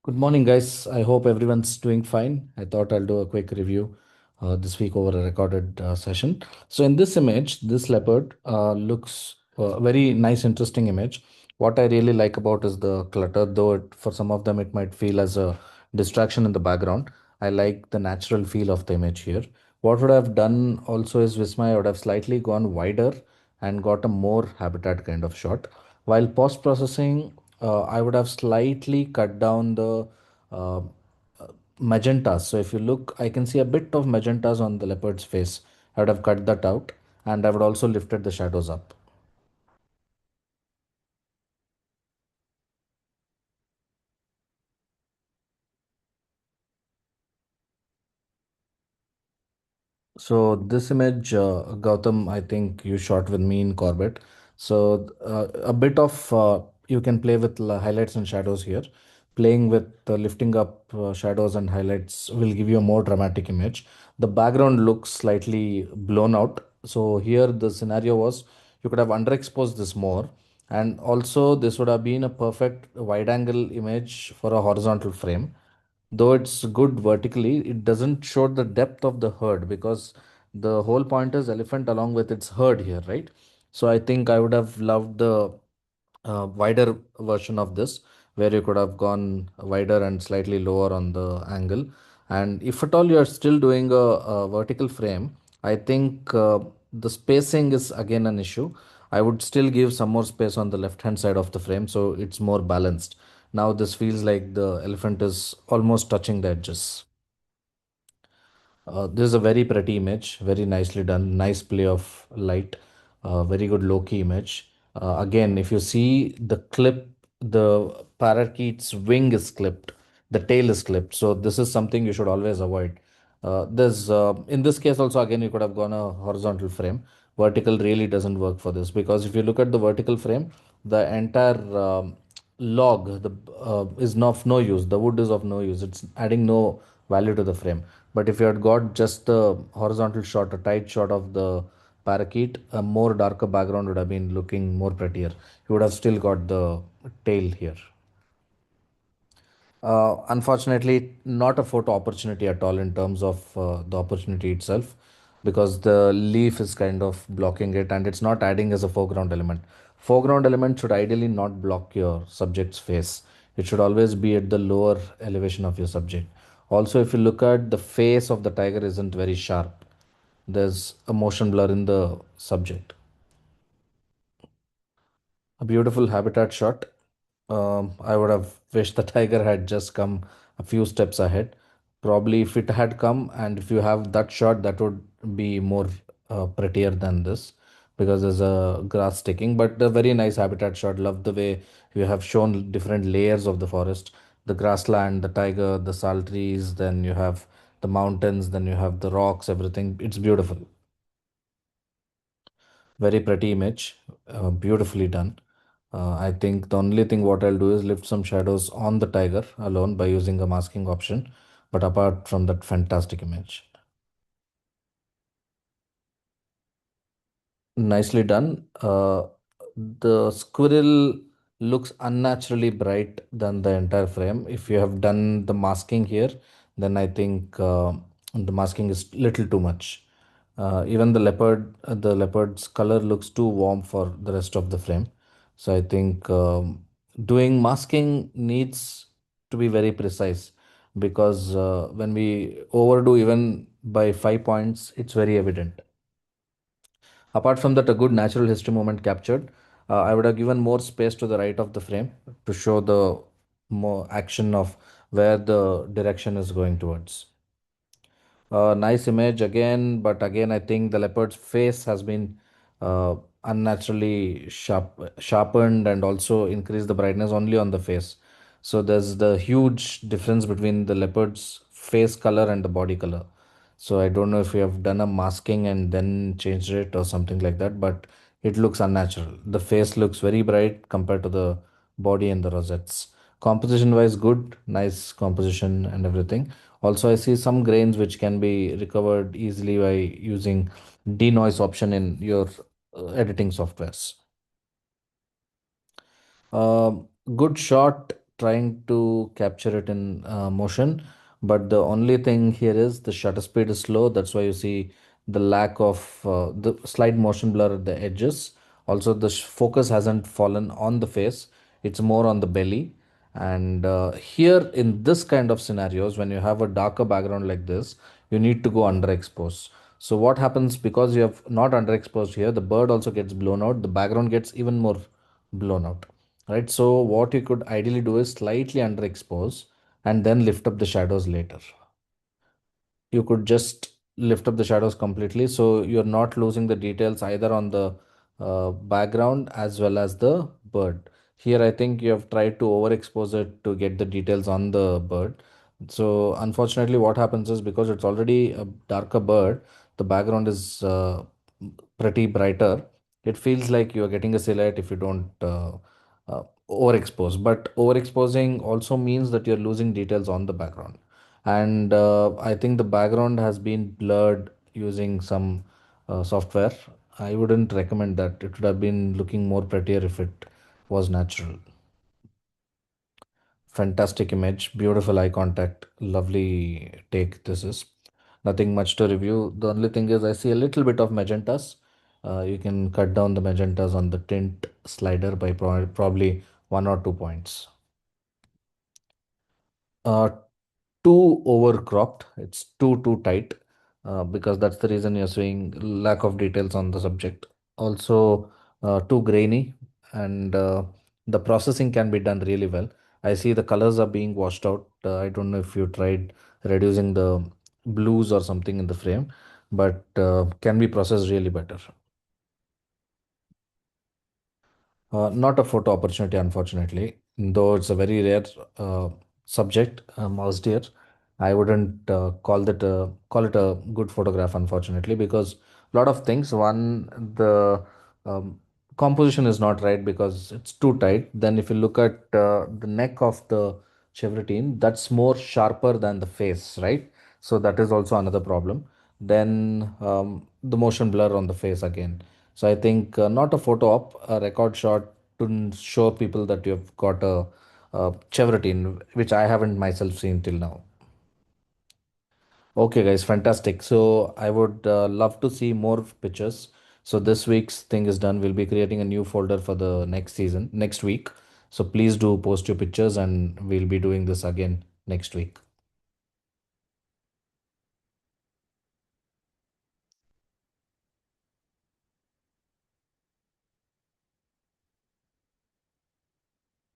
Good morning, guys. I hope everyone's doing fine. I thought I'll do a quick review this week over a recorded session. So, in this image, this leopard looks a very nice, interesting image. What I really like about is the clutter, though for some of them it might feel as a distraction in the background. I like the natural feel of the image here. What would I have done also is Visma, I would have slightly gone wider and got a more habitat kind of shot. While post processing, I would have slightly cut down the uh, magentas. So if you look, I can see a bit of magentas on the leopard's face. I would have cut that out, and I would also lifted the shadows up. So this image, Gautam, I think you shot with me in Corbett. So a bit of you can play with highlights and shadows here. Playing with lifting up shadows and highlights will give you a more dramatic image. The background looks slightly blown out. So here the scenario was you could have underexposed this more, and also this would have been a perfect wide angle image for a horizontal frame. Though it's good vertically, it doesn't show the depth of the herd because the whole point is elephant along with its herd here, right? So I think I would have loved the wider version of this, where you could have gone wider and slightly lower on the angle. And if at all you are still doing a vertical frame, I think the spacing is again an issue. I would still give some more space on the left hand side of the frame so it's more balanced. Now this feels like the elephant is almost touching the edges. This is a very pretty image, very nicely done, nice play of light, very good low key image. Again, if you see the clip, the parakeet's wing is clipped, the tail is clipped. So this is something you should always avoid. There's in this case also again you could have gone a horizontal frame. Vertical really doesn't work for this because if you look at the vertical frame, the entire log is of no use. The wood is of no use. It's adding no value to the frame. But if you had got just the horizontal shot, a tight shot of the parakeet, a more darker background would have been looking more prettier. You would have still got the tail here. Unfortunately, not a photo opportunity at all in terms of the opportunity itself, because the leaf is kind of blocking it and it's not adding as a foreground element. Foreground element should ideally not block your subject's face. It should always be at the lower elevation of your subject. Also, if you look at the face of the tiger isn't very sharp. There's a motion blur in the subject. A beautiful habitat shot. I would have wished the tiger had just come a few steps ahead. Probably, if it had come and if you have that shot, that would be more prettier than this because there's a grass sticking. But a very nice habitat shot. Love the way you have shown different layers of the forest, the grassland, the tiger, the sal trees, then you have the mountains, then you have the rocks, everything. It's beautiful. Very pretty image, beautifully done. I think the only thing what I'll do is lift some shadows on the tiger alone by using a masking option. But apart from that, fantastic image. Nicely done. The squirrel looks unnaturally bright than the entire frame. If you have done the masking here, then I think the masking is little too much. Even the leopard's color looks too warm for the rest of the frame. So I think doing masking needs to be very precise because when we overdo even by 5 points, it's very evident. Apart from that, a good natural history moment captured. I would have given more space to the right of the frame to show the more action of where the direction is going towards. Nice image again, but again, I think the leopard's face has been unnaturally sharpened and also increased the brightness only on the face. So there's the huge difference between the leopard's face color and the body color. So I don't know if you have done a masking and then changed it or something like that, but it looks unnatural. The face looks very bright compared to the body and the rosettes. Composition wise, good, nice composition and everything. Also, I see some grains which can be recovered easily by using denoise option in your editing softwares. Good shot. trying to capture it in motion, but the only thing here is the shutter speed is slow. That's why you see the lack of the slight motion blur at the edges. Also, the focus hasn't fallen on the face, it's more on the belly. And here, in this kind of scenarios, when you have a darker background like this, you need to go underexpose. So, what happens because you have not underexposed here, the bird also gets blown out, the background gets even more blown out, right? So, what you could ideally do is slightly underexpose and then lift up the shadows later. You could just lift up the shadows completely so you're not losing the details either on the background as well as the bird. Here I think you have tried to overexpose it to get the details on the bird. So unfortunately what happens is because it's already a darker bird, the background is pretty brighter. It feels like you're getting a silhouette if you don't overexpose, but overexposing also means that you're losing details on the background. And I think the background has been blurred using some software. I wouldn't recommend that. It would have been looking more prettier if it was natural. Fantastic image, beautiful eye contact, lovely take. This is nothing much to review. The only thing is I see a little bit of magentas. You can cut down the magentas on the tint slider by probably 1 or 2 points. Uh, Too overcropped. It's too tight, because that's the reason you're seeing lack of details on the subject. Also, too grainy, and the processing can be done really well. I see the colors are being washed out. I don't know if you tried reducing the blues or something in the frame, but can be processed really better. Not a photo opportunity, unfortunately. Though it's a very rare subject, mouse deer. I wouldn't call it a good photograph, unfortunately, because a lot of things. One, the um, composition is not right because it's too tight. Then, if you look at the neck of the chevrolet, that's more sharper than the face, right? So that is also another problem. Then the motion blur on the face again. So I think not a photo op, a record shot to show people that you've got a Chevrolet, which I haven't myself seen till now. Okay, guys, fantastic. So I would love to see more pictures. So this week's thing is done. We'll be creating a new folder for the next season, next week. So please do post your pictures and we'll be doing this again next week.